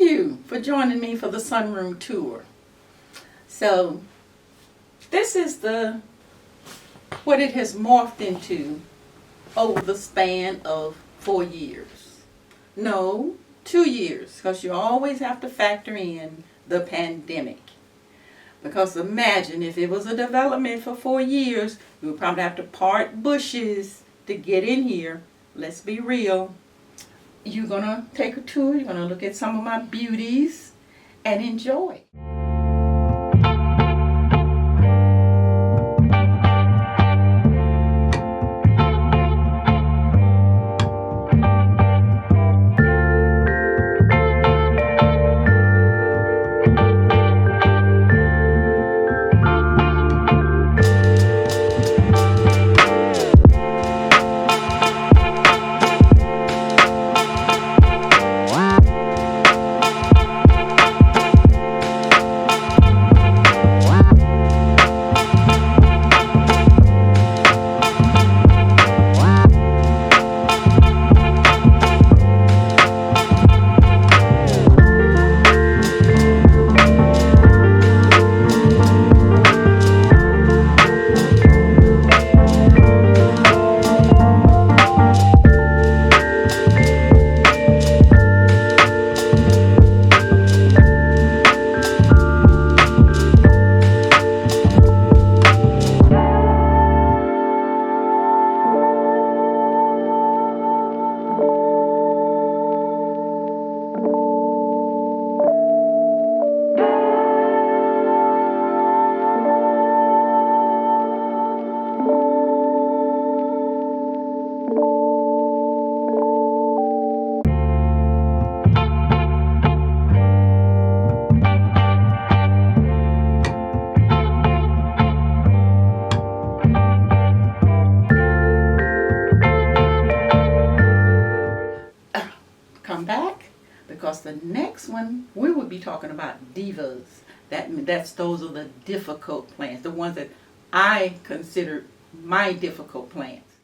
you for joining me for the Sunroom tour. So this is what it has morphed into over the span of 4 years. No, 2 years, because you always have to factor in the pandemic. Because imagine if it was a development for 4 years, we would probably have to part bushes to get in here. Let's be real. You're going to take a tour, you're going to look at some of my beauties and enjoy. Come back, because the next one we will be talking about divas. Those are the difficult plants, the ones that I consider my difficult plants.